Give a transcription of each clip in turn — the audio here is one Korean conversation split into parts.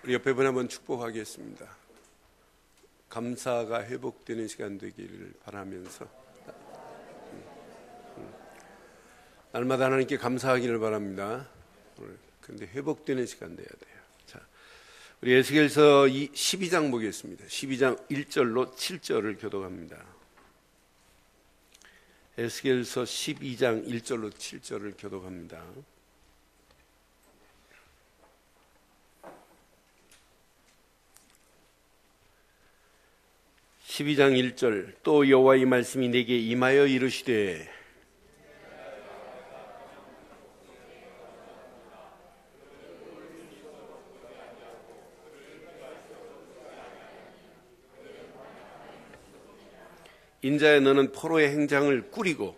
우리 옆에 분 한번 축복하겠습니다. 감사가 회복되는 시간 되기를 바라면서 날마다 하나님께 감사하기를 바랍니다. 그런데 회복되는 시간 돼야 돼요. 자, 우리 에스겔서 12장 보겠습니다. 12장 1절로 7절을 교독합니다. 에스겔서 12장 1절로 7절을 교독합니다. (12장 1절) 또 여호와의 말씀이 내게 임하여 이르시되 인자야 너는 포로의 행장을 꾸리고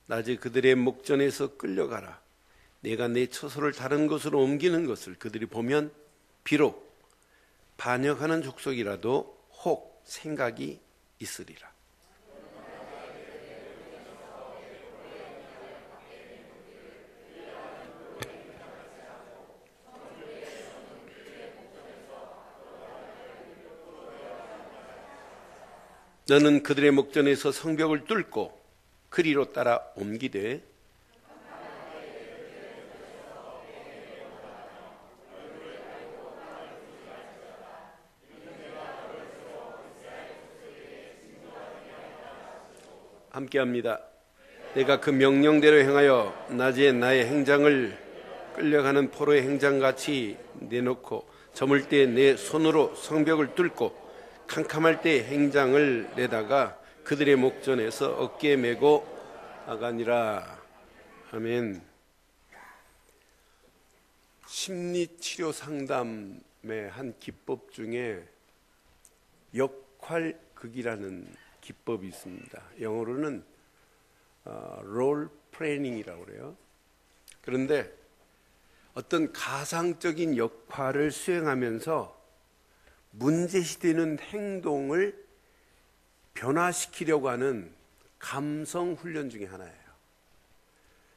낮에 그들의 목전에서 끌려가라. 내가 내 처소를 다른 곳으로 옮기는 것을 그들이 보면 비록 반역하는 족속이라도 혹 생각이 있으리라. 너는 그들의 목전에서 성벽을 뚫고 그리로 따라 옮기되 함께합니다. 내가 그 명령대로 행하여 낮에 나의 행장을 끌려가는 포로의 행장같이 내놓고 저물 때 내 손으로 성벽을 뚫고 캄캄할 때 행장을 내다가 그들의 목전에서 어깨에 메고 나가니라. 아멘. 심리치료 상담의 한 기법 중에 역할극이라는 기법이 있습니다. 영어로는 롤 플레이닝이라고 그래요. 그런데 어떤 가상적인 역할을 수행하면서 문제시되는 행동을 변화시키려고 하는 감성 훈련 중에 하나예요.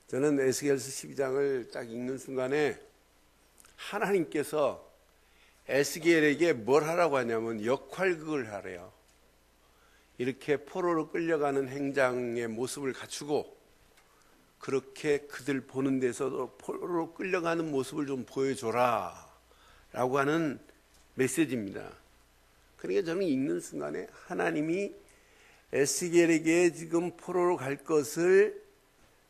저는 에스겔서 12장을 딱 읽는 순간에 하나님께서 에스겔에게 뭘 하라고 하냐면 역할극을 하래요. 이렇게 포로로 끌려가는 행장의 모습을 갖추고 그렇게 그들 보는 데서도 포로로 끌려가는 모습을 좀 보여줘라 라고 하는 메시지입니다. 그러니까 저는 읽는 순간에 하나님이 에스겔에게 지금 포로로 갈 것을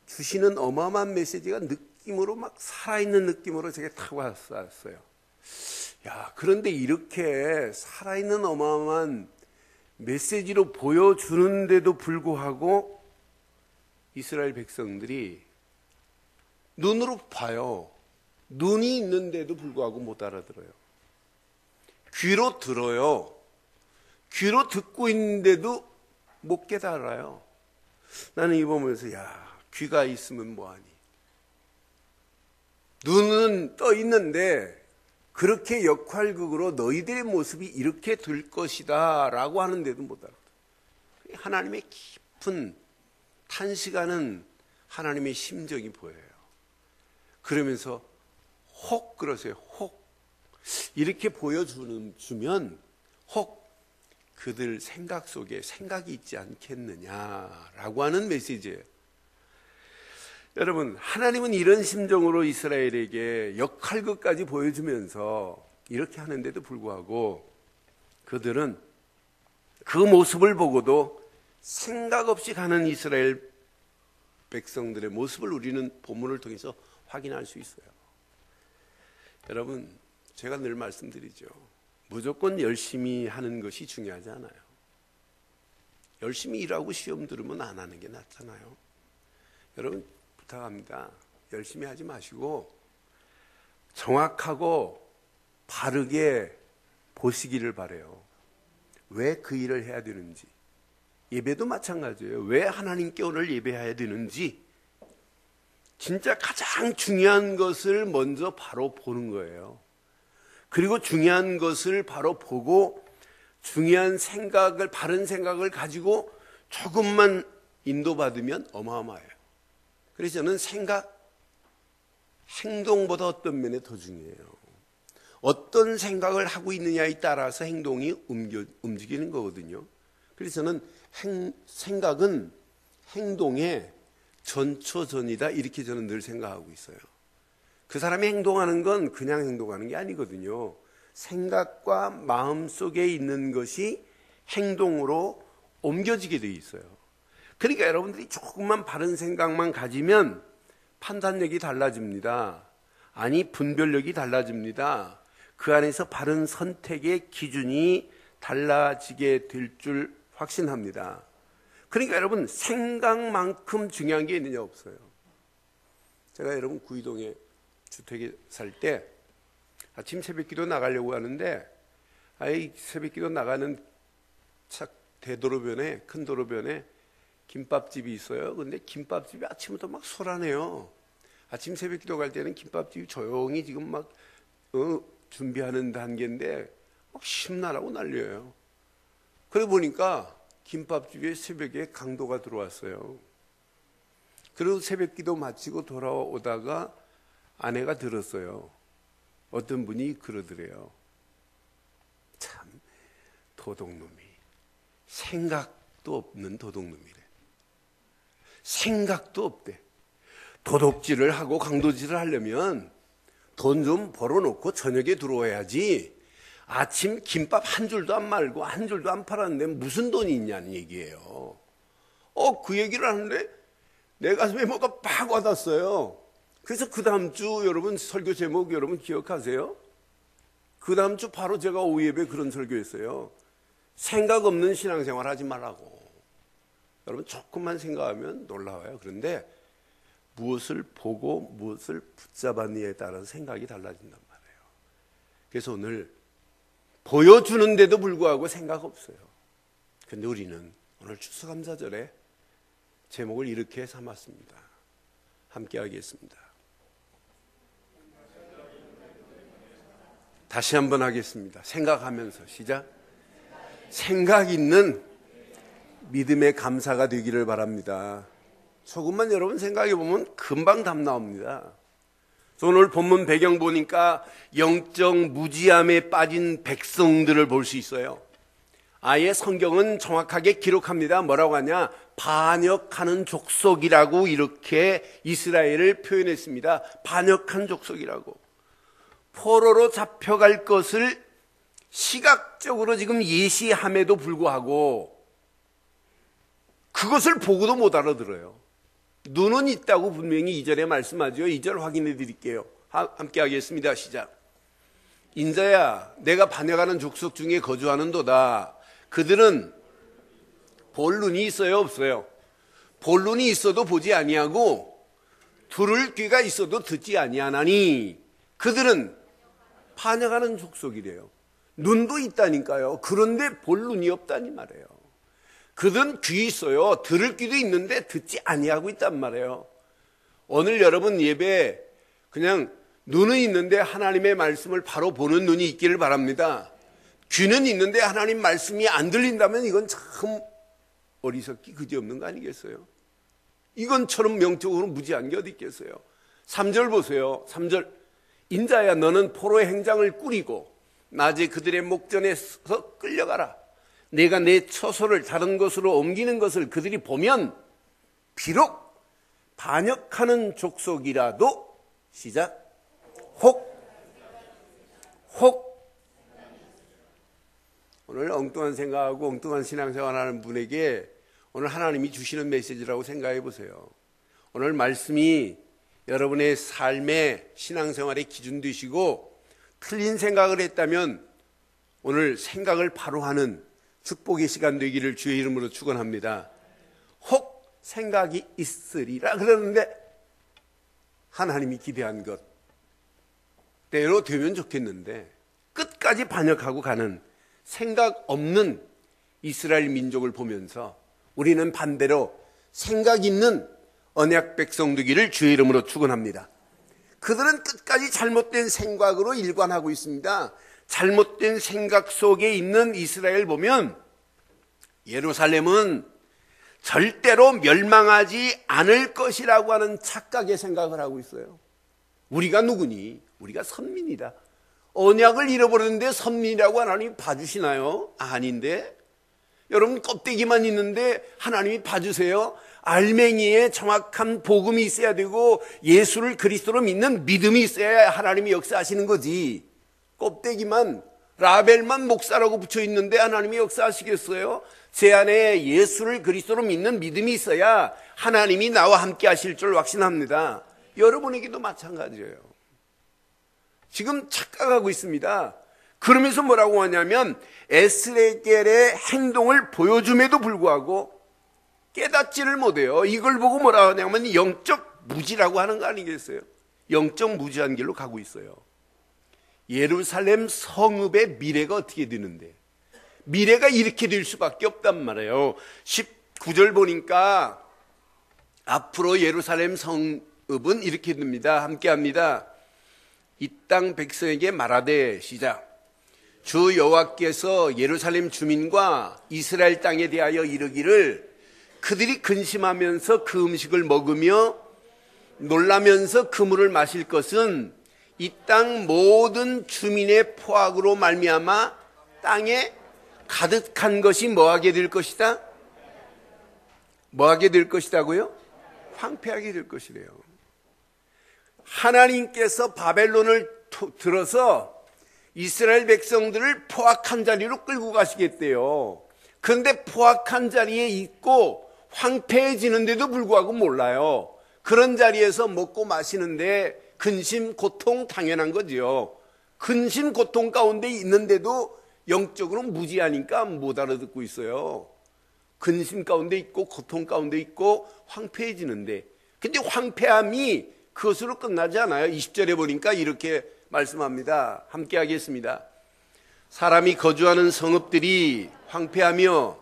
주시는 어마어마한 메시지가 느낌으로 막 살아있는 느낌으로 제게 탁 왔어요. 야, 그런데 이렇게 살아있는 어마어마한 메시지로 보여주는데도 불구하고 이스라엘 백성들이 눈으로 봐요. 눈이 있는데도 불구하고 못 알아들어요. 귀로 들어요. 귀로 듣고 있는데도 못 깨달아요. 나는 이거 보면서 야, 귀가 있으면 뭐하니? 눈은 떠 있는데 그렇게 역할극으로 너희들의 모습이 이렇게 될 것이다 라고 하는데도 못 알아들어요. 하나님의 깊은 탄식하는 하나님의 심정이 보여요. 그러면서 혹 그러세요. 혹 이렇게 보여주면 혹 그들 생각 속에 생각이 있지 않겠느냐라고 하는 메시지예요. 여러분, 하나님은 이런 심정으로 이스라엘에게 역할극까지 보여주면서 이렇게 하는데도 불구하고 그들은 그 모습을 보고도 생각 없이 가는 이스라엘 백성들의 모습을 우리는 본문을 통해서 확인할 수 있어요. 여러분, 제가 늘 말씀드리죠. 무조건 열심히 하는 것이 중요하지 않아요. 열심히 일하고 시험 들으면 안 하는 게 낫잖아요. 여러분, 부탁합니다. 열심히 하지 마시고 정확하고 바르게 보시기를 바라요. 왜 그 일을 해야 되는지. 예배도 마찬가지예요. 왜 하나님께 오늘 예배해야 되는지 진짜 가장 중요한 것을 먼저 바로 보는 거예요. 그리고 중요한 것을 바로 보고 중요한 생각을, 바른 생각을 가지고 조금만 인도받으면 어마어마해요. 그래서 저는 생각, 행동보다 어떤 면에 더 중요해요. 어떤 생각을 하고 있느냐에 따라서 행동이 움직이는 거거든요. 그래서 저는 생각은 행동의 전초전이다, 이렇게 저는 늘 생각하고 있어요. 그 사람이 행동하는 건 그냥 행동하는 게 아니거든요. 생각과 마음 속에 있는 것이 행동으로 옮겨지게 돼 있어요. 그러니까 여러분들이 조금만 바른 생각만 가지면 판단력이 달라집니다. 아니, 분별력이 달라집니다. 그 안에서 바른 선택의 기준이 달라지게 될 줄 확신합니다. 그러니까 여러분, 생각만큼 중요한 게 있느냐 없어요. 제가 여러분 구이동에 주택에 살 때 아침 새벽기도 나가려고 하는데, 새벽기도 나가는 대도로변에, 큰 도로변에 김밥집이 있어요. 근데 김밥집이 아침부터 막 소란해요. 아침 새벽기도 갈 때는 김밥집이 조용히 지금 막 준비하는 단계인데 막 심란하고 난리예요. 그러고 보니까 김밥집에 새벽에 강도가 들어왔어요. 그리고 새벽기도 마치고 돌아오다가 아내가 들었어요. 어떤 분이 그러더래요. 참, 도둑놈이. 생각도 없는 도둑놈이래. 생각도 없대. 도둑질을 하고 강도질을 하려면 돈 좀 벌어놓고 저녁에 들어와야지. 아침 김밥 한 줄도 안 말고 한 줄도 안 팔았는데 무슨 돈이 있냐는 얘기예요. 그 얘기를 하는데 내 가슴에 뭐가 팍 와닿았어요. 그래서 그 다음 주 여러분 설교 제목 여러분 기억하세요? 그 다음 주 바로 제가 오후 예배 그런 설교했어요. 생각 없는 신앙생활 하지 말라고. 여러분 조금만 생각하면 놀라워요. 그런데 무엇을 보고 무엇을 붙잡았느냐에 따라서 생각이 달라진단 말이에요. 그래서 오늘 보여주는데도 불구하고 생각 없어요. 그런데 우리는 오늘 추수감사절에 제목을 이렇게 삼았습니다. 함께 하겠습니다. 다시 한번 하겠습니다. 생각하면서 시작. 생각 있는 믿음의 감사가 되기를 바랍니다. 조금만 여러분 생각해 보면 금방 답 나옵니다. 오늘 본문 배경 보니까 영적 무지함에 빠진 백성들을 볼 수 있어요. 아예 성경은 정확하게 기록합니다. 뭐라고 하냐? 반역하는 족속이라고 이렇게 이스라엘을 표현했습니다. 반역한 족속이라고. 포로로 잡혀갈 것을 시각적으로 지금 예시함에도 불구하고 그것을 보고도 못 알아들어요. 눈은 있다고 분명히 2절에 말씀하죠. 2절 확인해 드릴게요. 함께 하겠습니다. 시작. 인자야, 내가 반역하는 족속 중에 거주하는도다. 그들은 볼 눈이 있어요, 없어요? 볼 눈이 있어도 보지 아니하고 들을 귀가 있어도 듣지 아니하나니 그들은 반역하는 족속이래요. 눈도 있다니까요. 그런데 볼 눈이 없다니 말이에요. 그들은 귀 있어요. 들을 귀도 있는데 듣지 아니하고 있단 말이에요. 오늘 여러분 예배 그냥 눈은 있는데 하나님의 말씀을 바로 보는 눈이 있기를 바랍니다. 귀는 있는데 하나님 말씀이 안 들린다면 이건 참 어리석기 그지없는 거 아니겠어요? 이건처럼 명적으로 무지한 게 어디 있겠어요? 3절 보세요. 3절. 인자야, 너는 포로의 행장을 꾸리고 낮에 그들의 목전에서 끌려가라. 내가 내 처소를 다른 곳으로 옮기는 것을 그들이 보면 비록 반역하는 족속이라도 시작. 혹 오늘 엉뚱한 생각하고 엉뚱한 신앙생활하는 분에게 오늘 하나님이 주시는 메시지라고 생각해 보세요. 오늘 말씀이 여러분의 삶의 신앙생활의 기준 되시고 틀린 생각을 했다면 오늘 생각을 바로 하는 축복의 시간 되기를 주의 이름으로 축원합니다. 혹 생각이 있으리라 그러는데 하나님이 기대한 것 대로 되면 좋겠는데 끝까지 반역하고 가는 생각 없는 이스라엘 민족을 보면서 우리는 반대로 생각 있는 언약 백성 되기를 주의 이름으로 축원합니다. 그들은 끝까지 잘못된 생각으로 일관하고 있습니다. 잘못된 생각 속에 있는 이스라엘 보면 예루살렘은 절대로 멸망하지 않을 것이라고 하는 착각의 생각을 하고 있어요. 우리가 누구니? 우리가 선민이다. 언약을 잃어버렸는데 섭리라고 하나님이 봐주시나요? 아닌데. 여러분 껍데기만 있는데 하나님이 봐주세요? 알맹이에 정확한 복음이 있어야 되고 예수를 그리스도로 믿는 믿음이 있어야 하나님이 역사하시는 거지. 껍데기만 라벨만 목사라고 붙여 있는데 하나님이 역사하시겠어요? 제 안에 예수를 그리스도로 믿는 믿음이 있어야 하나님이 나와 함께 하실 줄 확신합니다. 여러분에게도 마찬가지예요. 지금 착각하고 있습니다. 그러면서 뭐라고 하냐면 에스겔의 행동을 보여줌에도 불구하고 깨닫지를 못해요. 이걸 보고 뭐라고 하냐면 영적 무지라고 하는 거 아니겠어요? 영적 무지한 길로 가고 있어요. 예루살렘 성읍의 미래가 어떻게 되는데, 미래가 이렇게 될 수밖에 없단 말이에요. 19절 보니까 앞으로 예루살렘 성읍은 이렇게 됩니다. 함께 합니다. 이 땅 백성에게 말하되, 시작. 주 여호와께서 예루살렘 주민과 이스라엘 땅에 대하여 이르기를, 그들이 근심하면서 그 음식을 먹으며 놀라면서 그 물을 마실 것은 이 땅 모든 주민의 포악으로 말미암아 땅에 가득한 것이 뭐하게 될 것이다? 뭐하게 될 것이다고요? 황폐하게 될 것이래요. 하나님께서 바벨론을 들어서 이스라엘 백성들을 포악한 자리로 끌고 가시겠대요. 그런데 포악한 자리에 있고 황폐해지는데도 불구하고 몰라요. 그런 자리에서 먹고 마시는데 근심, 고통 당연한 거지요. 근심, 고통 가운데 있는데도 영적으로 무지하니까 못 알아듣고 있어요. 근심 가운데 있고 고통 가운데 있고 황폐해지는데, 근데 황폐함이 그것으로 끝나지 않아요. 20절에 보니까 이렇게 말씀합니다. 함께 하겠습니다. 사람이 거주하는 성읍들이 황폐하며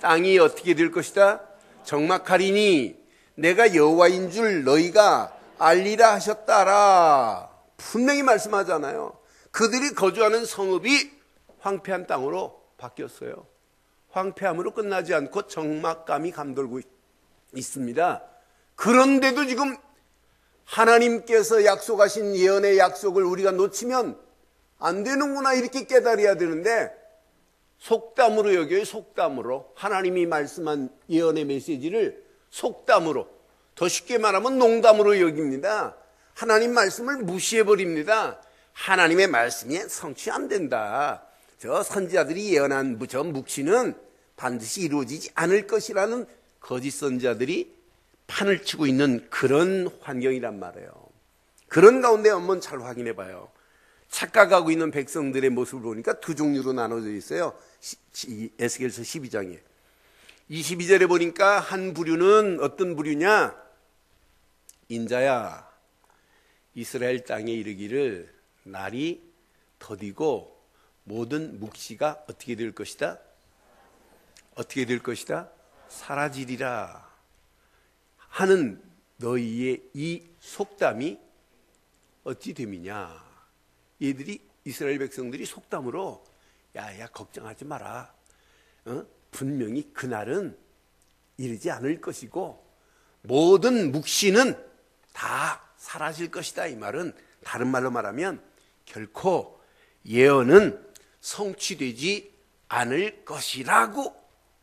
땅이 어떻게 될 것이다? 적막하리니 내가 여호와인 줄 너희가 알리라 하셨다라. 분명히 말씀하잖아요. 그들이 거주하는 성읍이 황폐한 땅으로 바뀌었어요. 황폐함으로 끝나지 않고 적막감이 감돌고 있습니다. 그런데도 지금 하나님께서 약속하신 예언의 약속을 우리가 놓치면 안 되는구나 이렇게 깨달아야 되는데, 속담으로 여겨요. 속담으로. 하나님이 말씀한 예언의 메시지를 속담으로, 더 쉽게 말하면 농담으로 여깁니다. 하나님 말씀을 무시해버립니다. 하나님의 말씀이 성취 안 된다. 저 선지자들이 예언한 저 묵시는 반드시 이루어지지 않을 것이라는 거짓 선지자들이 판을 치고 있는 그런 환경이란 말이에요. 그런 가운데 한번 잘 확인해 봐요. 착각하고 있는 백성들의 모습을 보니까 두 종류로 나눠져 있어요. 에스겔서 12장에 22절에 보니까 한 부류는 어떤 부류냐? 인자야, 이스라엘 땅에 이르기를 날이 더디고 모든 묵시가 어떻게 될 것이다? 어떻게 될 것이다? 사라지리라 하는 너희의 이 속담이 어찌 됨이냐? 얘들이, 이스라엘 백성들이 속담으로 야야 걱정하지 마라. 분명히 그날은 이르지 않을 것이고 모든 묵시는 다 사라질 것이다. 이 말은 다른 말로 말하면 결코 예언은 성취되지 않을 것이라고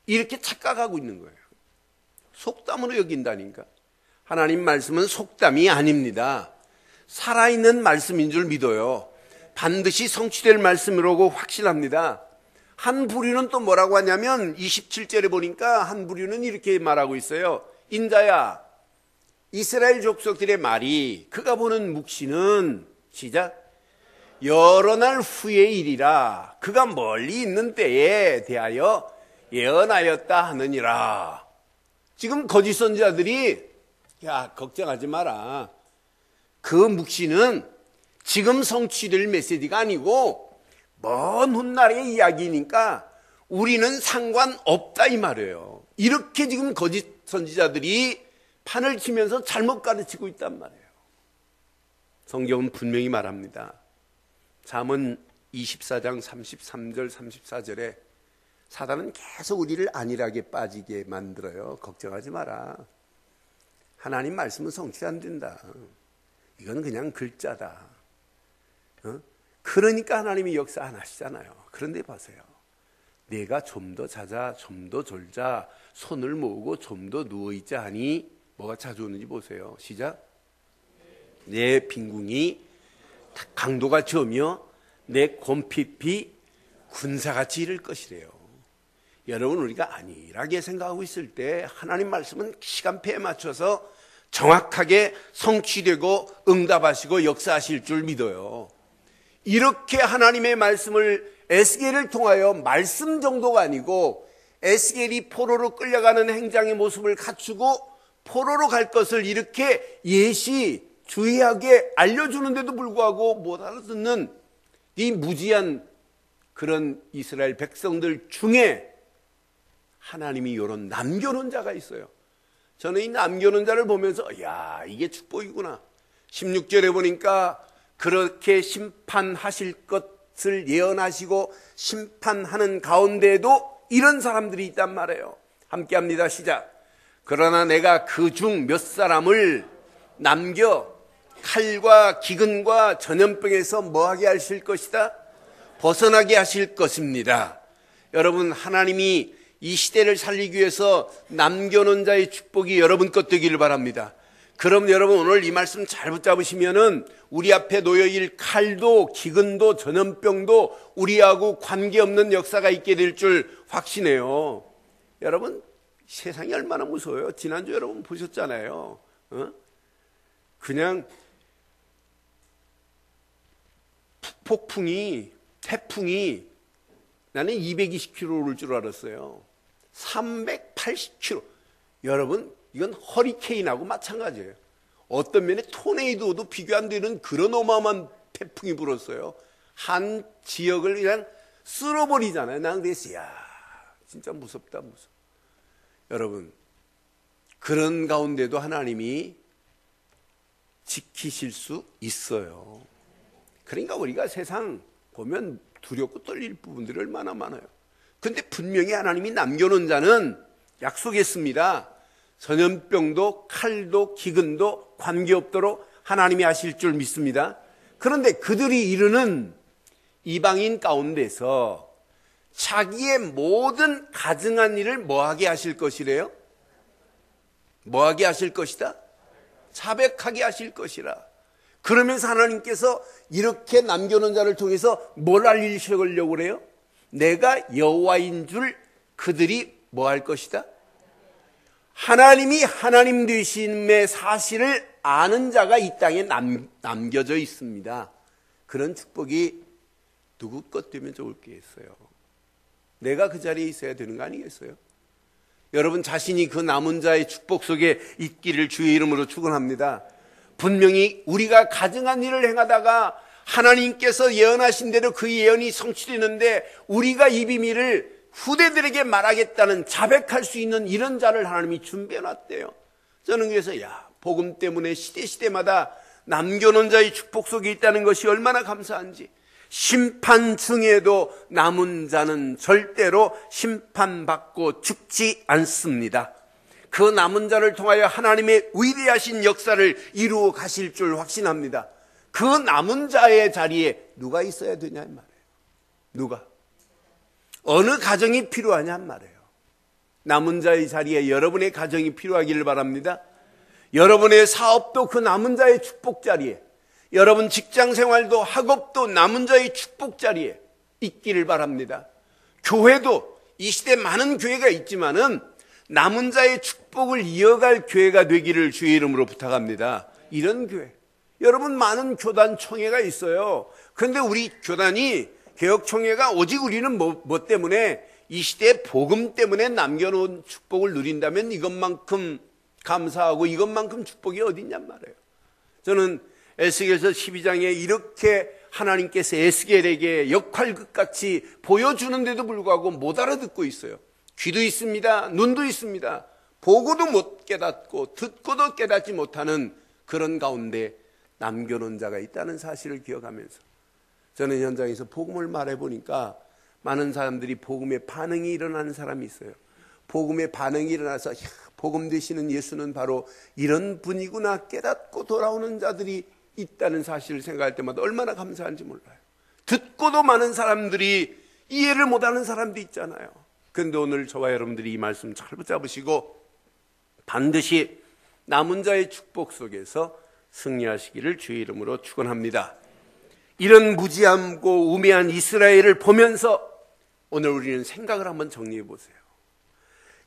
이렇게 착각하고 있는 거예요. 속담으로 여긴다니까. 하나님 말씀은 속담이 아닙니다. 살아있는 말씀인 줄 믿어요. 반드시 성취될 말씀이라고 확신합니다. 한 부류는 또 뭐라고 하냐면 27절에 보니까 한 부류는 이렇게 말하고 있어요. 인자야, 이스라엘 족속들의 말이 그가 보는 묵시는 시작 여러 날 후의 일이라 그가 멀리 있는 때에 대하여 예언하였다 하느니라. 지금 거짓 선지자들이 야 걱정하지 마라. 그 묵시는 지금 성취될 메시지가 아니고 먼 훗날의 이야기니까 우리는 상관없다 이 말이에요. 이렇게 지금 거짓 선지자들이 판을 치면서 잘못 가르치고 있단 말이에요. 성경은 분명히 말합니다. 잠언 24장 33절 34절에 사단은 계속 우리를 안일하게 빠지게 만들어요. 걱정하지 마라. 하나님 말씀은 성취 안 된다. 이건 그냥 글자다. 그러니까 하나님이 역사 안 하시잖아요. 그런데 보세요. 내가 좀 더 자자, 좀 더 졸자, 손을 모으고 좀 더 누워있자 하니 뭐가 자주 오는지 보세요. 시작. 내 빈궁이 강도가 저며 내 곰핍이 군사같이 이를 것이래요. 여러분, 우리가 안일하게 생각하고 있을 때 하나님 말씀은 시간표에 맞춰서 정확하게 성취되고 응답하시고 역사하실 줄 믿어요. 이렇게 하나님의 말씀을 에스겔을 통하여 말씀 정도가 아니고 에스겔이 포로로 끌려가는 행장의 모습을 갖추고 포로로 갈 것을 이렇게 예시 주의하게 알려주는데도 불구하고 못 알아듣는 이 무지한 그런 이스라엘 백성들 중에 하나님이 이런 남겨놓은 자가 있어요. 저는 이 남겨놓은 자를 보면서 야, 이게 축복이구나. 16절에 보니까 그렇게 심판하실 것을 예언하시고 심판하는 가운데에도 이런 사람들이 있단 말이에요. 함께 합니다. 시작. 그러나 내가 그 중 몇 사람을 남겨 칼과 기근과 전염병에서 뭐하게 하실 것이다? 벗어나게 하실 것입니다. 여러분, 하나님이 이 시대를 살리기 위해서 남겨놓은 자의 축복이 여러분 것 되기를 바랍니다. 그럼 여러분, 오늘 이 말씀 잘 붙잡으시면은 우리 앞에 놓여있을 칼도 기근도 전염병도 우리하고 관계없는 역사가 있게 될 줄 확신해요. 여러분, 세상이 얼마나 무서워요. 지난주 여러분 보셨잖아요. 그냥 폭풍이, 태풍이 나는 220km 올 줄 알았어요. 380km. 여러분, 이건 허리케인하고 마찬가지예요. 어떤 면에 토네이도도 비교 안 되는 그런 어마어마한 태풍이 불었어요. 한 지역을 그냥 쓸어버리잖아요. 난 그래서 야, 진짜 무섭다, 무서워. 여러분, 그런 가운데도 하나님이 지키실 수 있어요. 그러니까 우리가 세상 보면 두렵고 떨릴 부분들이 얼마나 많아요. 근데 분명히 하나님이 남겨놓은 자는 약속했습니다. 전염병도 칼도 기근도 관계없도록 하나님이 하실 줄 믿습니다. 그런데 그들이 이르는 이방인 가운데서 자기의 모든 가증한 일을 뭐하게 하실 것이래요? 뭐하게 하실 것이다? 자백하게 하실 것이라. 그러면서 하나님께서 이렇게 남겨놓은 자를 통해서 뭘 알리시려고 그래요? 내가 여호와인 줄 그들이 뭐 할 것이다? 하나님이 하나님 되심의 사실을 아는 자가 이 땅에 남겨져 있습니다. 그런 축복이 누구 것 되면 좋을 게 있어요? 내가 그 자리에 있어야 되는 거 아니겠어요? 여러분 자신이 그 남은 자의 축복 속에 있기를 주의 이름으로 축원합니다. 분명히 우리가 가증한 일을 행하다가 하나님께서 예언하신 대로 그 예언이 성취되는데 우리가 이 비밀을 후대들에게 말하겠다는 자백할 수 있는 이런 자를 하나님이 준비해놨대요. 저는 그래서 복음 때문에 시대마다 남겨놓은 자의 축복 속에 있다는 것이 얼마나 감사한지. 심판 중에도 남은 자는 절대로 심판받고 죽지 않습니다. 그 남은 자를 통하여 하나님의 위대하신 역사를 이루어 가실 줄 확신합니다. 그 남은 자의 자리에 누가 있어야 되냐 말이에요. 누가? 어느 가정이 필요하냐 말이에요. 남은 자의 자리에 여러분의 가정이 필요하기를 바랍니다. 여러분의 사업도 그 남은 자의 축복 자리에, 여러분 직장 생활도 학업도 남은 자의 축복 자리에 있기를 바랍니다. 교회도 이 시대 많은 교회가 있지만은 남은 자의 축복을 이어갈 교회가 되기를 주의 이름으로 부탁합니다. 이런 교회. 여러분 많은 교단 총회가 있어요. 그런데 우리 교단이 개혁총회가 오직 우리는 뭐 때문에 이 시대의 복음 때문에 남겨놓은 축복을 누린다면 이것만큼 감사하고 이것만큼 축복이 어딨냔 말이에요. 저는 에스겔서 12장에 이렇게 하나님께서 에스겔에게 역할극같이 보여주는데도 불구하고 못 알아듣고 있어요. 귀도 있습니다. 눈도 있습니다. 보고도 못 깨닫고 듣고도 깨닫지 못하는 그런 가운데 남겨놓은 자가 있다는 사실을 기억하면서 저는 현장에서 복음을 말해보니까 많은 사람들이 복음에 반응이 일어나는 사람이 있어요. 복음에 반응이 일어나서 복음 되시는 예수는 바로 이런 분이구나 깨닫고 돌아오는 자들이 있다는 사실을 생각할 때마다 얼마나 감사한지 몰라요. 듣고도 많은 사람들이 이해를 못하는 사람도 있잖아요. 그런데 오늘 저와 여러분들이 이 말씀 잘 붙잡으시고 반드시 남은 자의 축복 속에서 승리하시기를 주의 이름으로 축원합니다. 이런 무지하고 우매한 이스라엘을 보면서 오늘 우리는 생각을 한번 정리해 보세요.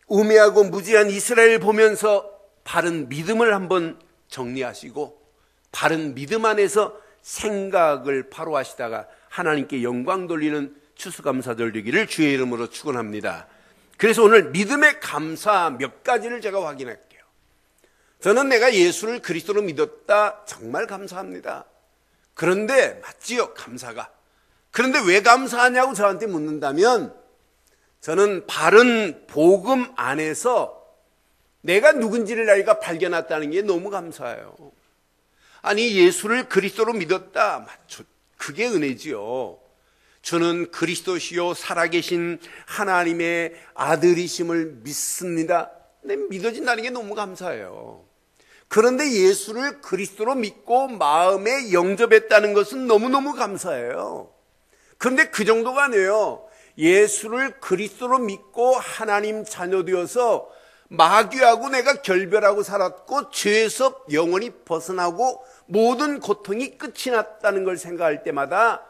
우매하고 무지한 이스라엘을 보면서 바른 믿음을 한번 정리하시고 바른 믿음 안에서 생각을 바로 하시다가 하나님께 영광 돌리는 추수감사절 되기를 주의 이름으로 축원합니다. 그래서 오늘 믿음의 감사 몇 가지를 제가 확인할게요. 저는 내가 예수를 그리스도로 믿었다. 정말 감사합니다. 그런데 맞지요, 감사가. 그런데 왜 감사하냐고 저한테 묻는다면 저는 바른 복음 안에서 내가 누군지를 내가 발견했다는 게 너무 감사해요. 아니, 예수를 그리스도로 믿었다. 그게 은혜지요. 저는 그리스도시요 살아계신 하나님의 아들이심을 믿습니다. 근데 믿어진다는 게 너무 감사해요. 그런데 예수를 그리스도로 믿고 마음에 영접했다는 것은 너무너무 감사해요. 그런데 그 정도가 아니에요. 예수를 그리스도로 믿고 하나님 자녀 되어서 마귀하고 내가 결별하고 살았고 죄에서 영원히 벗어나고 모든 고통이 끝이 났다는 걸 생각할 때마다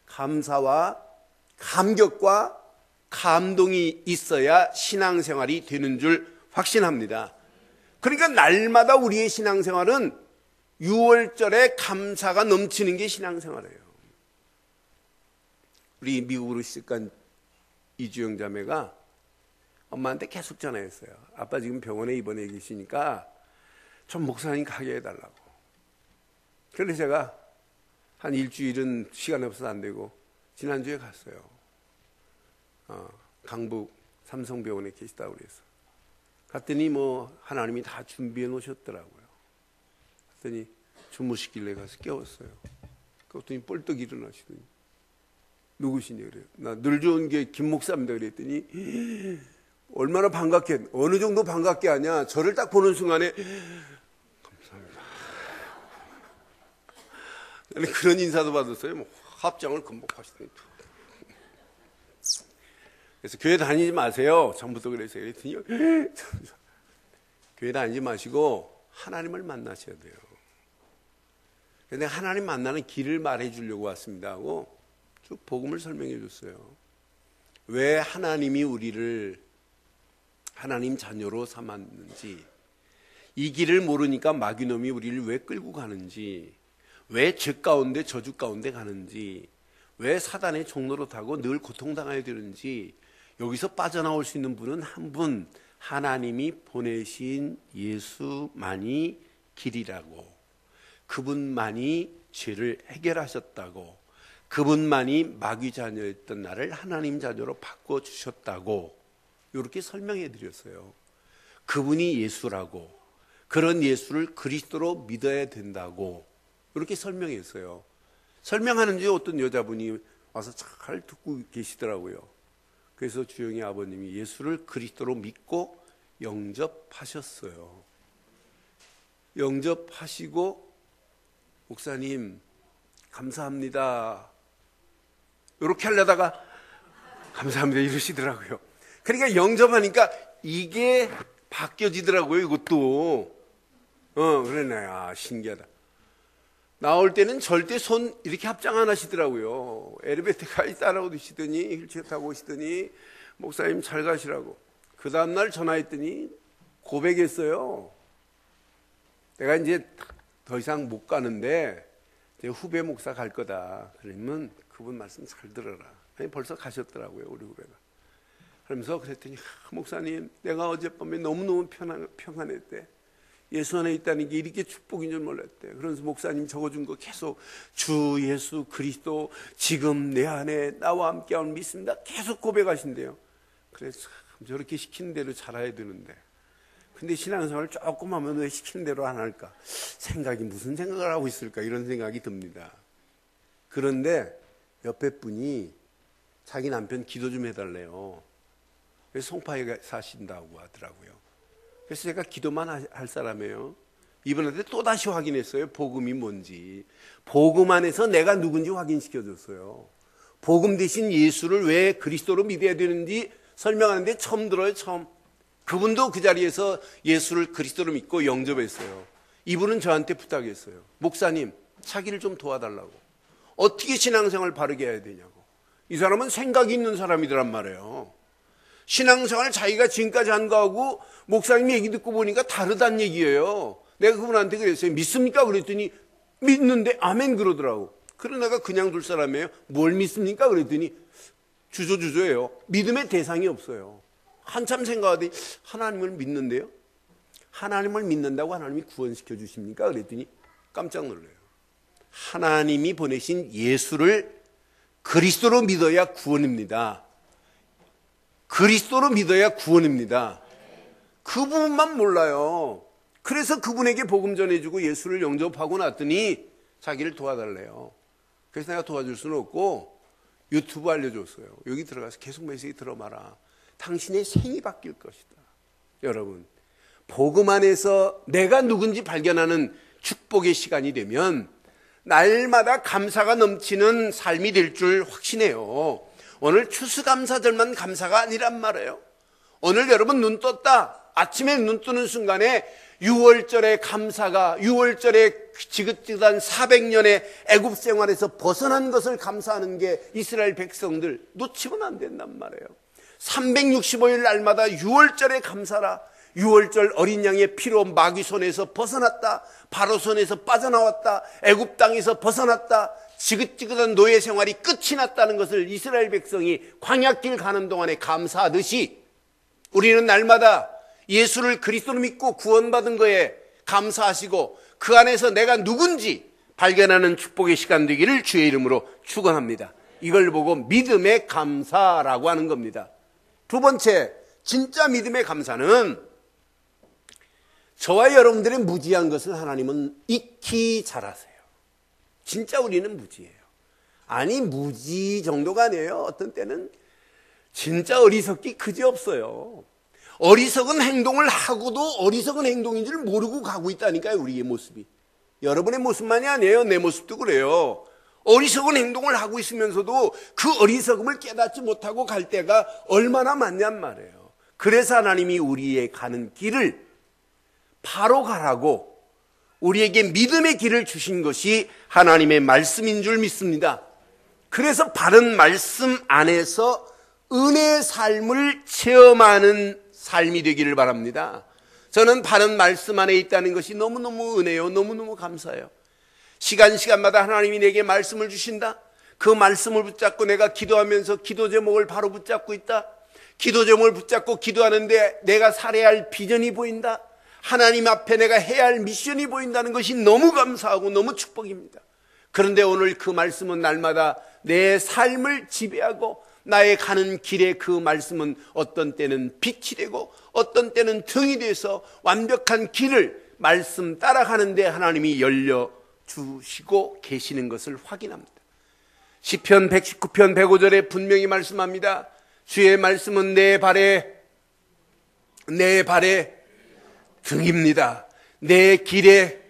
감사와 감격과 감동이 있어야 신앙생활이 되는 줄 확신합니다. 그러니까 날마다 우리의 신앙생활은 6월절에 감사가 넘치는 게 신앙생활이에요. 우리 미국으로 시집간 이주영 자매가 엄마한테 계속 전화했어요. 아빠 지금 병원에 입원해 계시니까 좀 목사님 가게 해달라고. 그래서 제가 한 일주일은 시간이 없어서 안 되고 지난주에 갔어요. 강북 삼성병원에 계시다고 그래서 갔더니 하나님이 다 준비해 놓으셨더라고요. 갔더니 주무시길래 가서 깨웠어요. 그랬더니 뻘떡 일어나시더니 누구시냐 그래요. 나 늘 좋은 게 김 목사입니다 그랬더니 얼마나 반갑게, 어느 정도 반갑게 하냐. 저를 딱 보는 순간에 감사합니다. 그런 인사도 받았어요. 합장을 금방 하시더니. 그래서 교회 다니지 마세요. 전부터 그랬어요. 그랬더니 교회 다니지 마시고 하나님을 만나셔야 돼요. 그런데 하나님 만나는 길을 말해 주려고 왔습니다 하고 쭉 복음을 설명해 줬어요. 왜 하나님이 우리를 하나님 자녀로 삼았는지, 이 길을 모르니까 마귀놈이 우리를 왜 끌고 가는지, 왜 죄 가운데 저주 가운데 가는지, 왜 사단의 종로로 타고 늘 고통당해야 되는지, 여기서 빠져나올 수 있는 분은 한 분, 하나님이 보내신 예수만이 길이라고, 그분만이 죄를 해결하셨다고, 그분만이 마귀 자녀였던 나를 하나님 자녀로 바꿔주셨다고 이렇게 설명해 드렸어요. 그분이 예수라고, 그런 예수를 그리스도로 믿어야 된다고 이렇게 설명했어요. 설명하는 중 어떤 여자분이 와서 잘 듣고 계시더라고요. 그래서 주영이 아버님이 예수를 그리스도로 믿고 영접하셨어요. 영접하시고 목사님 감사합니다 이렇게 하려다가 감사합니다 이러시더라고요. 그러니까 영접하니까 이게 바뀌어지더라고요. 이것도 그러네. 신기하다. 나올 때는 절대 손 이렇게 합장 안 하시더라고요. 엘리베이터까지 따라오시더니 휠체어 타고 오시더니 목사님 잘 가시라고. 그 다음날 전화했더니 고백했어요. 내가 이제 더 이상 못 가는데 제 후배 목사 갈 거다. 그러면 그분 말씀 잘 들어라. 아니, 벌써 가셨더라고요, 우리 후배가. 그러면서 그랬더니 목사님 내가 어젯밤에 너무너무 평안했대. 예수 안에 있다는 게 이렇게 축복인 줄 몰랐대. 그러면서 목사님 적어준 거 계속 주 예수 그리스도 지금 내 안에 나와 함께하는 믿습니다. 계속 고백하신대요. 그래서 저렇게 시키는 대로 잘해야 되는데 근데 신앙생활을 조금 하면 왜 시키는 대로 안 할까? 생각이 무슨 생각을 하고 있을까? 이런 생각이 듭니다. 그런데 옆에 분이 자기 남편 기도 좀 해달래요. 그래서 송파에 사신다고 하더라고요. 그래서 제가 기도만 할 사람이에요. 이분한테 또다시 확인했어요. 복음이 뭔지. 복음 안에서 내가 누군지 확인시켜줬어요. 복음 대신 예수를 왜 그리스도로 믿어야 되는지 설명하는데 처음 들어요. 처음. 그분도 그 자리에서 예수를 그리스도로 믿고 영접했어요. 이분은 저한테 부탁했어요. 목사님, 자기를 좀 도와달라고. 어떻게 신앙생활 바르게 해야 되냐고. 이 사람은 생각이 있는 사람이더란 말이에요. 신앙생활 자기가 지금까지 한 거하고 목사님 얘기 듣고 보니까 다르단 얘기예요. 내가 그분한테 그랬어요. 믿습니까? 그랬더니 믿는데 아멘 그러더라고. 그래 내가 그냥 둘 사람이에요. 뭘 믿습니까? 그랬더니 주저주저해요. 믿음의 대상이 없어요. 한참 생각하더니 하나님을 믿는데요. 하나님을 믿는다고 하나님이 구원시켜 주십니까? 그랬더니 깜짝 놀라요. 하나님이 보내신 예수를 그리스도로 믿어야 구원입니다. 그리스도로 믿어야 구원입니다. 그 부분만 몰라요. 그래서 그분에게 복음 전해주고 예수를 영접하고 났더니 자기를 도와달래요. 그래서 내가 도와줄 수는 없고 유튜브 알려줬어요. 여기 들어가서 계속 메시지 들어봐라. 당신의 생이 바뀔 것이다. 여러분, 복음 안에서 내가 누군지 발견하는 축복의 시간이 되면 날마다 감사가 넘치는 삶이 될 줄 확신해요. 오늘 추수감사절만 감사가 아니란 말이에요. 오늘 여러분 눈 떴다. 아침에 눈 뜨는 순간에 6월절의 감사가 6월절의 지긋지긋한 400년의 애굽 생활에서 벗어난 것을 감사하는 게 이스라엘 백성들 놓치면 안 된단 말이에요. 365일 날마다 6월절의 감사라. 6월절 어린 양의 피로 마귀 손에서 벗어났다. 바로 손에서 빠져나왔다. 애굽 땅에서 벗어났다. 지긋지긋한 노예 생활이 끝이 났다는 것을 이스라엘 백성이 광야길 가는 동안에 감사하듯이 우리는 날마다 예수를 그리스도로 믿고 구원받은 거에 감사하시고 그 안에서 내가 누군지 발견하는 축복의 시간 되기를 주의 이름으로 축원합니다. 이걸 보고 믿음의 감사라고 하는 겁니다. 두 번째, 진짜 믿음의 감사는 저와 여러분들의 무지한 것을 하나님은 익히 잘 아세요. 진짜 우리는 무지해요. 아니 무지 정도가 아니에요. 어떤 때는 진짜 어리석기 그지없어요. 어리석은 행동을 하고도 어리석은 행동인 줄 모르고 가고 있다니까요. 우리의 모습이. 여러분의 모습만이 아니에요. 내 모습도 그래요. 어리석은 행동을 하고 있으면서도 그 어리석음을 깨닫지 못하고 갈 때가 얼마나 많냔 말이에요. 그래서 하나님이 우리의 가는 길을 바로 가라고 우리에게 믿음의 길을 주신 것이 하나님의 말씀인 줄 믿습니다. 그래서 바른 말씀 안에서 은혜의 삶을 체험하는 삶이 되기를 바랍니다. 저는 바른 말씀 안에 있다는 것이 너무너무 은혜요. 너무너무 감사해요. 시간마다 하나님이 내게 말씀을 주신다. 그 말씀을 붙잡고 내가 기도하면서 기도 제목을 바로 붙잡고 있다. 기도 제목을 붙잡고 기도하는데 내가 살아야 할 비전이 보인다. 하나님 앞에 내가 해야 할 미션이 보인다는 것이 너무 감사하고 너무 축복입니다. 그런데 오늘 그 말씀은 날마다 내 삶을 지배하고 나의 가는 길에 그 말씀은 어떤 때는 빛이 되고 어떤 때는 등이 돼서 완벽한 길을 말씀 따라가는데 하나님이 열려주시고 계시는 것을 확인합니다. 시편 119편 105절에 분명히 말씀합니다. 주의 말씀은 내 발에 등입니다. 내 길에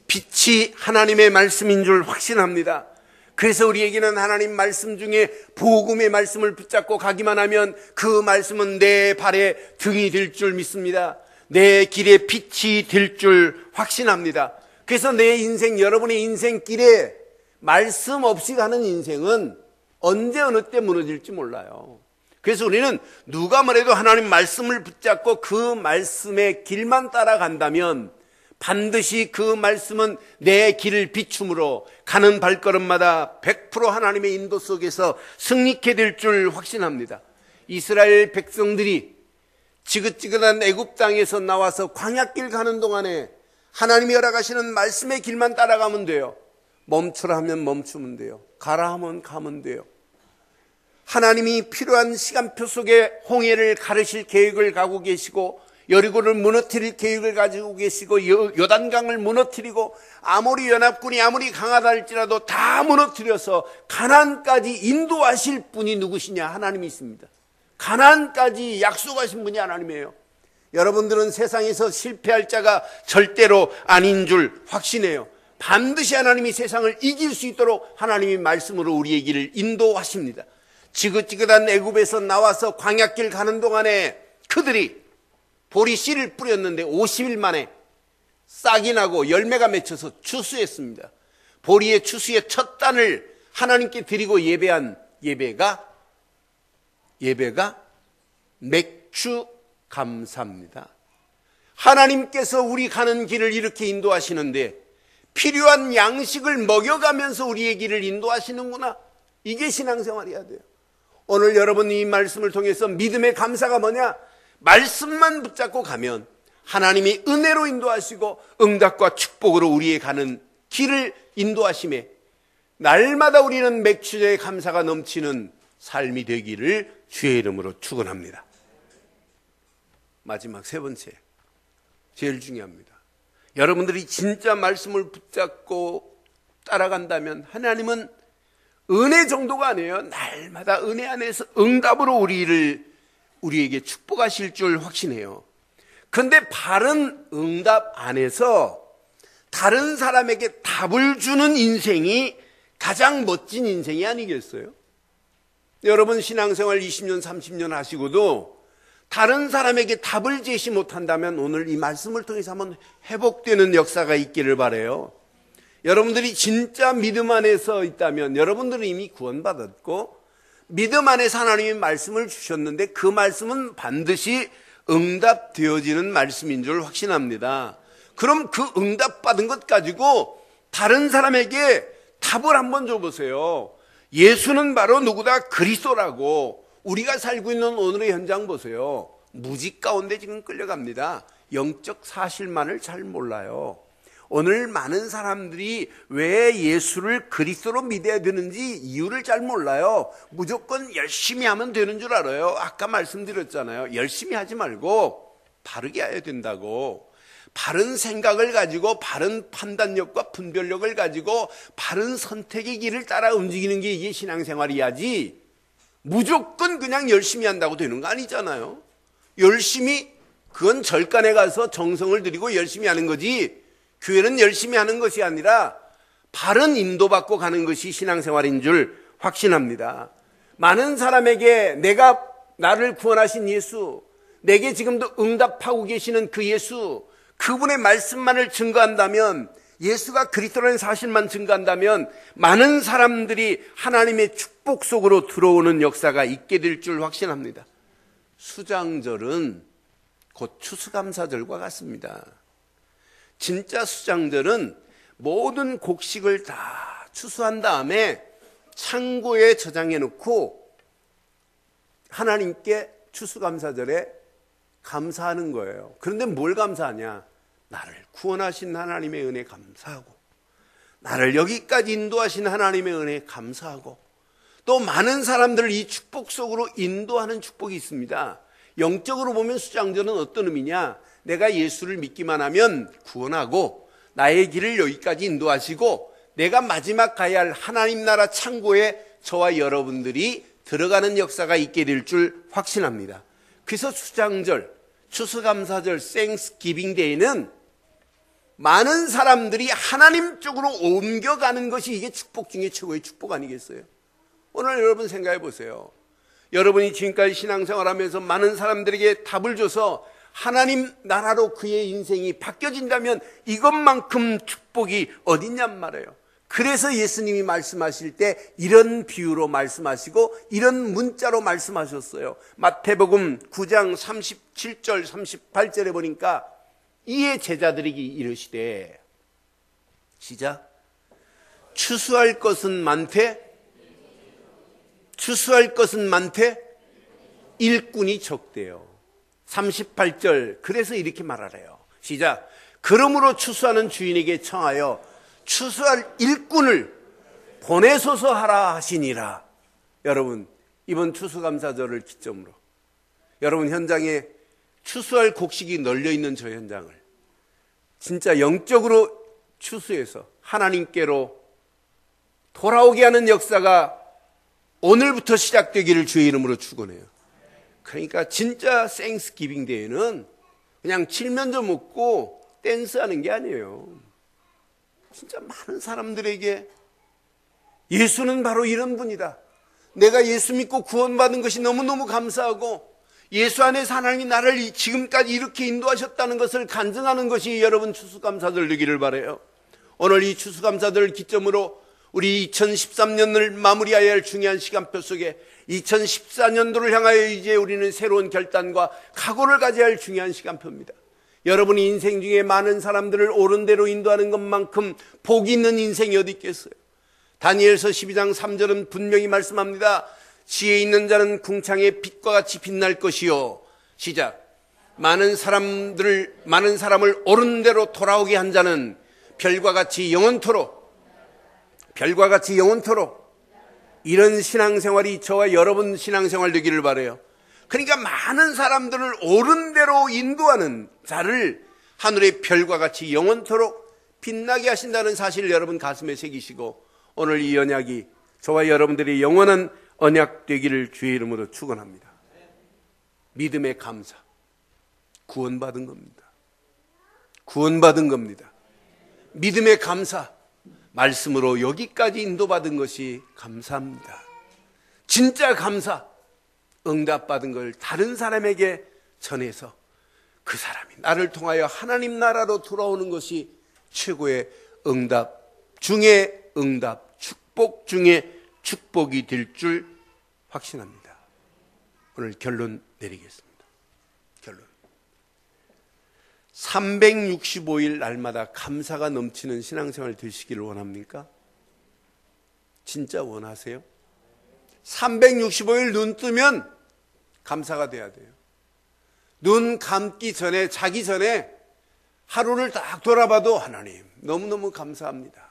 빛이 하나님의 말씀인 줄 확신합니다. 그래서 우리에게는 하나님 말씀 중에 복음의 말씀을 붙잡고 가기만 하면 그 말씀은 내 발에 등이 될 줄 믿습니다. 내 길에 빛이 될 줄 확신합니다. 그래서 내 인생, 여러분의 인생길에 말씀 없이 가는 인생은 언제 어느 때 무너질지 몰라요. 그래서 우리는 누가 뭐래도 하나님 말씀을 붙잡고 그 말씀의 길만 따라간다면 반드시 그 말씀은 내 길을 비춤으로 가는 발걸음마다 100% 하나님의 인도 속에서 승리케 될 줄 확신합니다. 이스라엘 백성들이 지긋지긋한 애굽 땅에서 나와서 광야길 가는 동안에 하나님이 허락하시는 말씀의 길만 따라가면 돼요. 멈추라 하면 멈추면 돼요. 가라 하면 가면 돼요. 하나님이 필요한 시간표 속에 홍해를 가르실 계획을 가고 계시고 여리고를 무너뜨릴 계획을 가지고 계시고 요단강을 무너뜨리고 아모리 연합군이 아무리 강하다 할지라도 다 무너뜨려서 가나안까지 인도하실 분이 누구시냐? 하나님이 있습니다. 가나안까지 약속하신 분이 하나님이에요. 여러분들은 세상에서 실패할 자가 절대로 아닌 줄 확신해요. 반드시 하나님이 세상을 이길 수 있도록 하나님이 말씀으로 우리의 길을 인도하십니다. 지긋지긋한 애굽에서 나와서 광야길 가는 동안에 그들이 보리 씨를 뿌렸는데 50일 만에 싹이 나고 열매가 맺혀서 추수했습니다. 보리의 추수의 첫 단을 하나님께 드리고 예배한 예배가 맥주 감사입니다. 하나님께서 우리 가는 길을 이렇게 인도하시는데 필요한 양식을 먹여가면서 우리의 길을 인도하시는구나. 이게 신앙생활이어야 돼요. 오늘 여러분 이 말씀을 통해서 믿음의 감사가 뭐냐? 말씀만 붙잡고 가면 하나님이 은혜로 인도하시고 응답과 축복으로 우리의 가는 길을 인도하심에 날마다 우리는 맥주의 감사가 넘치는 삶이 되기를 주의 이름으로 축원합니다. 마지막 세 번째, 제일 중요합니다. 여러분들이 진짜 말씀을 붙잡고 따라간다면 하나님은 은혜 정도가 아니에요. 날마다 은혜 안에서 응답으로 우리에게 축복하실 줄 확신해요. 그런데 바른 응답 안에서 다른 사람에게 답을 주는 인생이 가장 멋진 인생이 아니겠어요? 여러분 신앙생활 20년, 30년 하시고도 다른 사람에게 답을 제시 못한다면 오늘 이 말씀을 통해서 한번 회복되는 역사가 있기를 바라요. 여러분들이 진짜 믿음 안에서 있다면 여러분들은 이미 구원받았고 믿음 안에서 하나님이 말씀을 주셨는데 그 말씀은 반드시 응답되어지는 말씀인 줄 확신합니다. 그럼 그 응답받은 것 가지고 다른 사람에게 답을 한번 줘보세요. 예수는 바로 누구다? 그리스도라고. 우리가 살고 있는 오늘의 현장 보세요. 무지 가운데 지금 끌려갑니다. 영적 사실만을 잘 몰라요. 오늘 많은 사람들이 왜 예수를 그리스도로 믿어야 되는지 이유를 잘 몰라요. 무조건 열심히 하면 되는 줄 알아요. 아까 말씀드렸잖아요. 열심히 하지 말고 바르게 해야 된다고. 바른 생각을 가지고 바른 판단력과 분별력을 가지고 바른 선택의 길을 따라 움직이는 게 이게 신앙생활이야지 무조건 그냥 열심히 한다고 되는 거 아니잖아요. 열심히 그건 절간에 가서 정성을 들이고 열심히 하는 거지 교회는 열심히 하는 것이 아니라 바른 인도받고 가는 것이 신앙생활인 줄 확신합니다. 많은 사람에게 내가 나를 구원하신 예수, 내게 지금도 응답하고 계시는 그 예수, 그분의 말씀만을 증거한다면, 예수가 그리스도라는 사실만 증거한다면 많은 사람들이 하나님의 축복 속으로 들어오는 역사가 있게 될 줄 확신합니다. 수장절은 곧 추수감사절과 같습니다. 진짜 수장절은 모든 곡식을 다 추수한 다음에 창고에 저장해 놓고 하나님께 추수감사절에 감사하는 거예요. 그런데 뭘 감사하냐? 나를 구원하신 하나님의 은혜 감사하고 나를 여기까지 인도하신 하나님의 은혜 감사하고 또 많은 사람들을 이 축복 속으로 인도하는 축복이 있습니다. 영적으로 보면 수장절은 어떤 의미냐? 내가 예수를 믿기만 하면 구원하고 나의 길을 여기까지 인도하시고 내가 마지막 가야 할 하나님 나라 창고에 저와 여러분들이 들어가는 역사가 있게 될 줄 확신합니다. 그래서 수장절, 추수감사절, 땡스기빙 데이는 많은 사람들이 하나님 쪽으로 옮겨가는 것이 이게 축복 중에 최고의 축복 아니겠어요? 오늘 여러분 생각해 보세요. 여러분이 지금까지 신앙생활하면서 많은 사람들에게 답을 줘서 하나님 나라로 그의 인생이 바뀌어진다면 이것만큼 축복이 어딨냔 말이에요. 그래서 예수님이 말씀하실 때 이런 비유로 말씀하시고 이런 문자로 말씀하셨어요. 마태복음 9장 37절 38절에 보니까 이에 제자들에게 이르시되 시작 추수할 것은 많되 일꾼이 적대요. 38절 그래서 이렇게 말하래요. 시작 그러므로 추수하는 주인에게 청하여 추수할 일꾼을 보내소서 하라 하시니라. 여러분 이번 추수감사절을 기점으로 여러분 현장에 추수할 곡식이 널려있는 저 현장을 진짜 영적으로 추수해서 하나님께로 돌아오게 하는 역사가 오늘부터 시작되기를 주의 이름으로 축원해요. 그러니까 진짜 땡스기빙 데이는 그냥 칠면조 먹고 댄스하는 게 아니에요. 진짜 많은 사람들에게 예수는 바로 이런 분이다. 내가 예수 믿고 구원받은 것이 너무너무 감사하고 예수 안에서 하나님이 나를 지금까지 이렇게 인도하셨다는 것을 간증하는 것이 여러분 추수감사절 되기를 바라요. 오늘 이 추수감사절 기점으로 우리 2013년을 마무리해야 할 중요한 시간표 속에 2014년도를 향하여 이제 우리는 새로운 결단과 각오를 가져야 할 중요한 시간표입니다. 여러분이 인생 중에 많은 사람들을 옳은 대로 인도하는 것만큼 복이 있는 인생이 어디 있겠어요? 다니엘서 12장 3절은 분명히 말씀합니다. 지혜 있는 자는 궁창의 빛과 같이 빛날 것이요. 시작. 많은 사람을 옳은 대로 돌아오게 한 자는 별과 같이 영원토록 이런 신앙생활이 저와 여러분 신앙생활 되기를 바라요. 그러니까 많은 사람들을 옳은 대로 인도하는 자를 하늘의 별과 같이 영원토록 빛나게 하신다는 사실을 여러분 가슴에 새기시고 오늘 이 언약이 저와 여러분들의 영원한 언약 되기를 주의 이름으로 축원합니다. 믿음의 감사, 구원받은 겁니다. 구원받은 겁니다. 믿음의 감사, 말씀으로 여기까지 인도받은 것이 감사합니다. 진짜 감사, 응답받은 걸 다른 사람에게 전해서 그 사람이 나를 통하여 하나님 나라로 돌아오는 것이 최고의 응답 중에 응답, 축복 중에 축복이 될 줄 확신합니다. 오늘 결론 내리겠습니다. 결론. 365일 날마다 감사가 넘치는 신앙생활 되시기를 원합니까? 진짜 원하세요? 365일 눈 뜨면 감사가 돼야 돼요. 눈 감기 전에, 자기 전에 하루를 딱 돌아봐도 하나님 너무너무 감사합니다.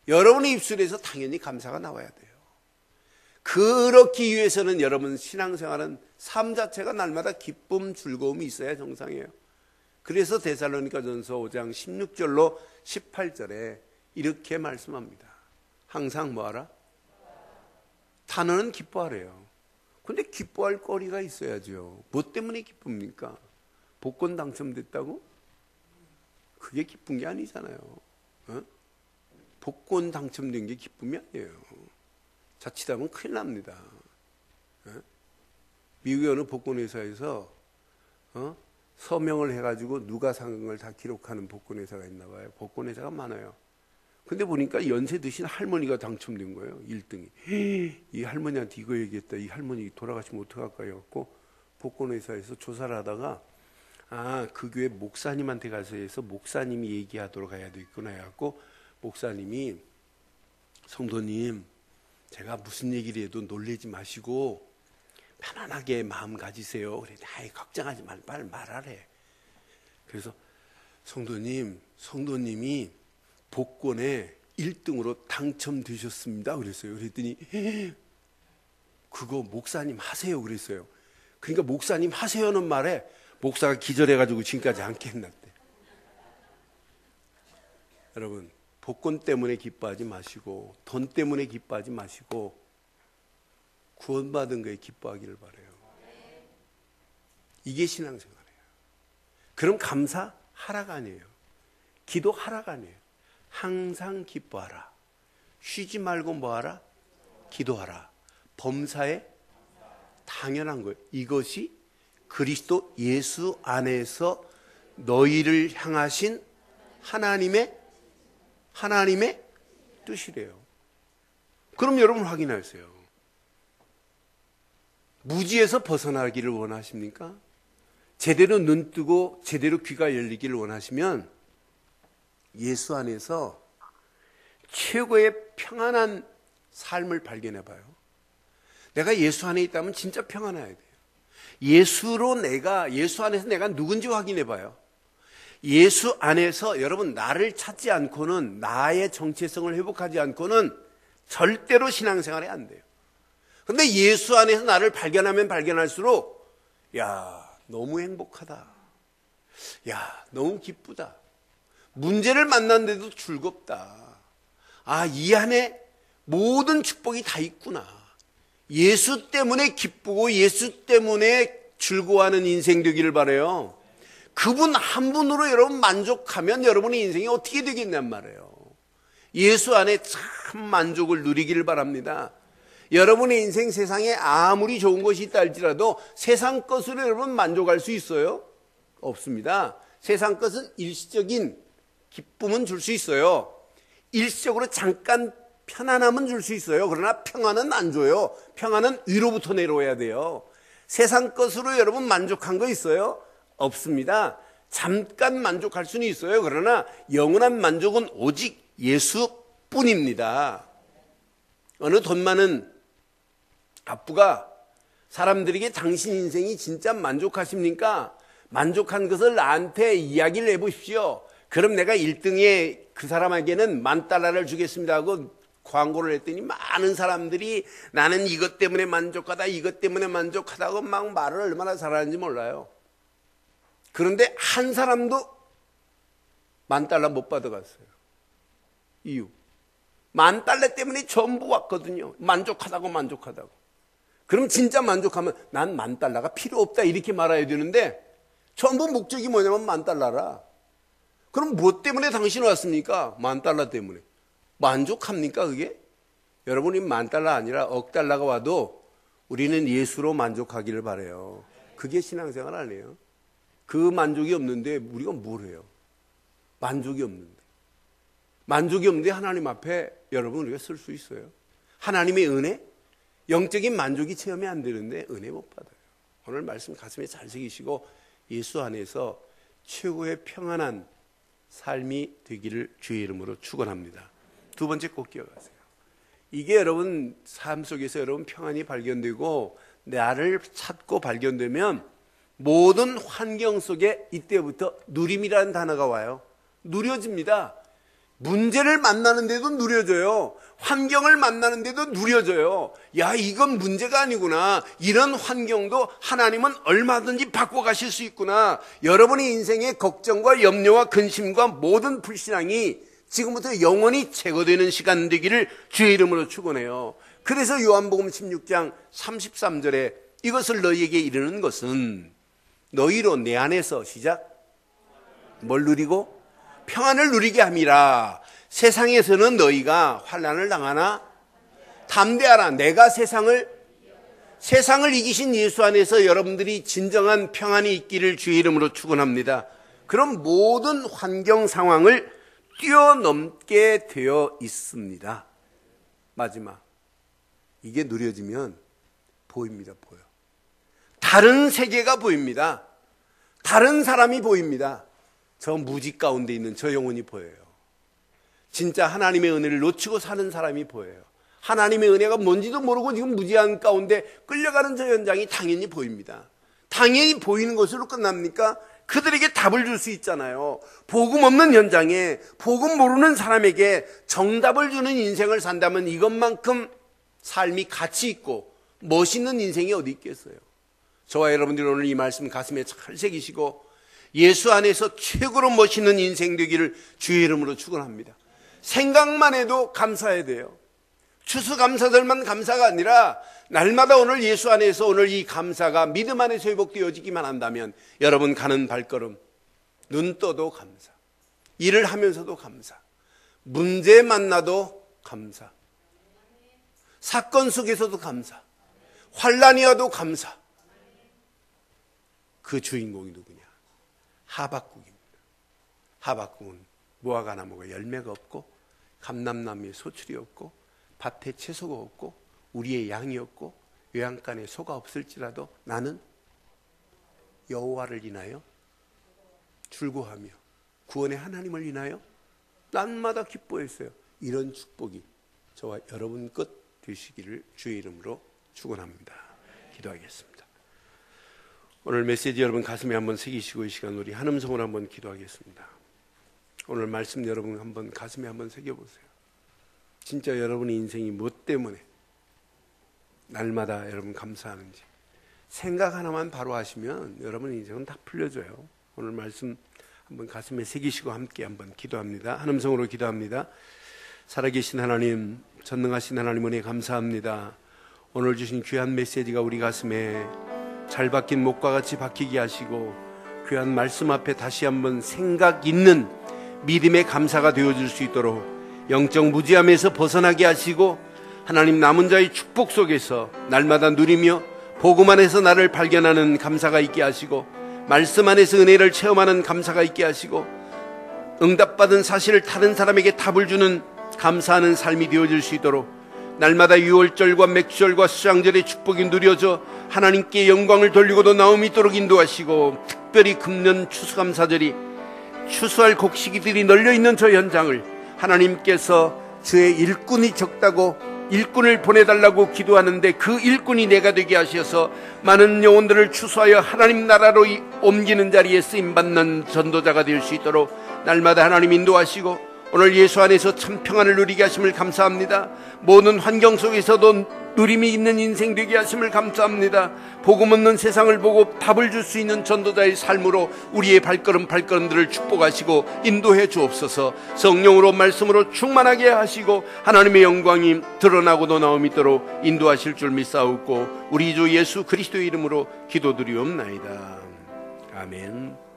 여러분의 입술에서 당연히 감사가 나와야 돼요. 그렇기 위해서는 여러분 신앙생활은 삶 자체가 날마다 기쁨, 즐거움이 있어야 정상이에요. 그래서 데살로니가전서 5장 16절로 18절에 이렇게 말씀합니다. 항상 뭐하라? 단어는 기뻐하래요. 근데 기뻐할 거리가 있어야죠. 뭐 때문에 기쁩니까? 복권 당첨됐다고? 그게 기쁜 게 아니잖아요. 복권 당첨된 게 기쁨이 아니에요. 자칫하면 큰일 납니다. 미국의 어느 복권회사에서 서명을 해가지고 누가 산 걸 다 기록하는 복권회사가 있나 봐요. 복권회사가 많아요. 근데 보니까 연세 드신 할머니가 당첨된 거예요. 1등이. 이 할머니한테 이거 얘기했다. 이 할머니 돌아가시면 어떡할까요? 갖고 복권회사에서 조사를 하다가 그 교회 목사님한테 가서 해서 목사님이 얘기하도록 해야 되겠구나 해갖고 목사님이 성도님 제가 무슨 얘기를 해도 놀라지 마시고 편안하게 마음 가지세요. 그랬더니 걱정하지 말고 빨리 말하래. 그래서 성도님이 복권에 1등으로 당첨되셨습니다. 그랬어요. 그랬더니 그거 목사님 하세요. 그랬어요. 그러니까 목사님 하세요는 말에 목사가 기절해가지고 지금까지 안 깨어났대. 여러분 복권 때문에 기뻐하지 마시고 돈 때문에 기뻐하지 마시고 구원받은 거에 기뻐하기를 바라요. 이게 신앙생활이에요. 그럼 감사 하락 아니에요. 기도 하락 아니에요. 항상 기뻐하라. 쉬지 말고 뭐하라? 기도하라. 범사에 당연한 거예요. 이것이 그리스도 예수 안에서 너희를 향하신 하나님의 뜻이래요. 그럼 여러분 확인하세요. 무지에서 벗어나기를 원하십니까? 제대로 눈 뜨고 제대로 귀가 열리기를 원하시면 예수 안에서 최고의 평안한 삶을 발견해 봐요. 내가 예수 안에 있다면 진짜 평안해야 돼요. 예수 안에서 내가 누군지 확인해 봐요. 예수 안에서 여러분 나를 찾지 않고는 나의 정체성을 회복하지 않고는 절대로 신앙생활이 안 돼요. 그런데 예수 안에서 나를 발견하면 발견할수록 너무 행복하다. 너무 기쁘다. 문제를 만났는데도 즐겁다. 이 안에 모든 축복이 다 있구나. 예수 때문에 기쁘고 예수 때문에 즐거워하는 인생 되기를 바라요. 그분 한 분으로 여러분 만족하면 여러분의 인생이 어떻게 되겠냔 말이에요. 예수 안에 참 만족을 누리기를 바랍니다. 여러분의 인생 세상에 아무리 좋은 것이 있다 할지라도 세상 것으로 여러분 만족할 수 있어요? 없습니다. 세상 것은 일시적인 기쁨은 줄 수 있어요. 일시적으로 잠깐 편안함은 줄 수 있어요. 그러나 평안은 안 줘요. 평안은 위로부터 내려와야 돼요. 세상 것으로 여러분 만족한 거 있어요? 없습니다. 잠깐 만족할 수는 있어요. 그러나 영원한 만족은 오직 예수뿐입니다. 어느 돈 많은 갑부가 사람들에게 당신 인생이 진짜 만족하십니까? 만족한 것을 나한테 이야기를 해보십시오. 그럼 내가 1등에 그 사람에게는 $10,000를 주겠습니다 하고 광고를 했더니 많은 사람들이 나는 이것 때문에 만족하다, 이것 때문에 만족하다고 막 말을 얼마나 잘하는지 몰라요. 그런데 한 사람도 $10,000 못 받아갔어요. 이유. $10,000 때문에 전부 왔거든요. 만족하다고. 그럼 진짜 만족하면 난 $10,000가 필요 없다 이렇게 말해야 되는데 전부 목적이 뭐냐면 $10,000라. 그럼 뭐 때문에 당신 왔습니까? $10,000 때문에. 만족합니까 그게? 여러분이 $10,000 아니라 $1,000,000가 와도 우리는 예수로 만족하기를 바라요. 그게 신앙생활 아니에요. 그 만족이 없는데 우리가 뭘 해요? 만족이 없는데 하나님 앞에 여러분 우리가 쓸 수 있어요. 하나님의 은혜? 영적인 만족이 체험이 안 되는데 은혜 못 받아요. 오늘 말씀 가슴에 잘 새기시고 예수 안에서 최고의 평안한 삶이 되기를 주의 이름으로 축원합니다. 두 번째 꼭 기억하세요. 이게 여러분 삶 속에서 여러분 평안이 발견되고 나를 찾고 발견되면 모든 환경 속에 이때부터 누림이라는 단어가 와요. 누려집니다. 문제를 만나는데도 누려져요. 환경을 만나는데도 누려져요. 야, 이건 문제가 아니구나. 이런 환경도 하나님은 얼마든지 바꿔가실 수 있구나. 여러분의 인생의 걱정과 염려와 근심과 모든 불신앙이 지금부터 영원히 제거되는 시간 되기를 주의 이름으로 축원해요. 그래서 요한복음 16장 33절에 이것을 너희에게 이르는 것은 너희로 내 안에서 시작 뭘 누리고 평안을 누리게 함이라. 세상에서는 너희가 환난을 당하나 담대하라. 내가 세상을 이기신 예수 안에서 여러분들이 진정한 평안이 있기를 주의 이름으로 축원합니다. 그럼 모든 환경 상황을 뛰어넘게 되어 있습니다. 마지막 이게 누려지면 보입니다. 보여. 다른 세계가 보입니다. 다른 사람이 보입니다. 저 무지 가운데 있는 저 영혼이 보여요. 진짜 하나님의 은혜를 놓치고 사는 사람이 보여요. 하나님의 은혜가 뭔지도 모르고 지금 무지한 가운데 끌려가는 저 현장이 당연히 보입니다. 당연히 보이는 것으로 끝납니까? 그들에게 답을 줄 수 있잖아요. 복음 없는 현장에 복음 모르는 사람에게 정답을 주는 인생을 산다면 이것만큼 삶이 가치 있고 멋있는 인생이 어디 있겠어요. 저와 여러분들이 오늘 이 말씀 가슴에 잘 새기시고 예수 안에서 최고로 멋있는 인생 되기를 주의 이름으로 축원합니다. 생각만 해도 감사해야 돼요. 추수감사들만 감사가 아니라 날마다 오늘 예수 안에서 오늘 이 감사가 믿음 안에서 회복되어지기만 한다면 여러분 가는 발걸음 눈 떠도 감사, 일을 하면서도 감사, 문제 만나도 감사, 사건 속에서도 감사, 환난이 와도 감사. 그 주인공이 누구냐? 하박국입니다. 하박국은 무화과 나무가 열매가 없고 감람나무에 소출이 없고 밭에 채소가 없고 우리의 양이 없고 외양간에 소가 없을지라도 나는 여호와를 인하여 즐거워하며 구원의 하나님을 인하여 날마다 기뻐했어요. 이런 축복이 저와 여러분 것 되시기를 주의 이름으로 축원합니다. 기도하겠습니다. 오늘 메시지 여러분 가슴에 한번 새기시고 이 시간 우리 한음성으로 한번 기도하겠습니다. 오늘 말씀 여러분 한번 가슴에 한번 새겨보세요. 진짜 여러분의 인생이 무엇 때문에 날마다 여러분 감사하는지 생각 하나만 바로 하시면 여러분의 인생은 다 풀려져요. 오늘 말씀 한번 가슴에 새기시고 함께 한번 기도합니다. 한음성으로 기도합니다. 살아계신 하나님, 전능하신 하나님 은혜 감사합니다. 오늘 주신 귀한 메시지가 우리 가슴에 잘 박힌 목과 같이 박히게 하시고 귀한 말씀 앞에 다시 한번 생각 있는 믿음의 감사가 되어줄 수 있도록 영적 무지함에서 벗어나게 하시고 하나님 남은 자의 축복 속에서 날마다 누리며 복음 안에서 나를 발견하는 감사가 있게 하시고 말씀 안에서 은혜를 체험하는 감사가 있게 하시고 응답받은 사실을 다른 사람에게 답을 주는 감사하는 삶이 되어질 수 있도록 날마다 유월절과 맥주절과 수장절의 축복이 누려져 하나님께 영광을 돌리고도 나옴이 있도록 인도하시고 특별히 금년 추수감사절이 추수할 곡식이들이 널려있는 저 현장을 하나님께서 주의 일꾼이 적다고 일꾼을 보내달라고 기도하는데 그 일꾼이 내가 되게 하셔서 많은 영혼들을 추수하여 하나님 나라로 옮기는 자리에 쓰임받는 전도자가 될 수 있도록 날마다 하나님 인도하시고 오늘 예수 안에서 참 평안을 누리게 하심을 감사합니다. 모든 환경 속에서도 누림이 있는 인생 되게 하심을 감사합니다. 복음 없는 세상을 보고 답을 줄 수 있는 전도자의 삶으로 우리의 발걸음들을 축복하시고 인도해 주옵소서. 성령으로 말씀으로 충만하게 하시고 하나님의 영광이 드러나고도 나옴이도록 인도하실 줄 믿사옵고 우리 주 예수 그리스도의 이름으로 기도드리옵나이다. 아멘.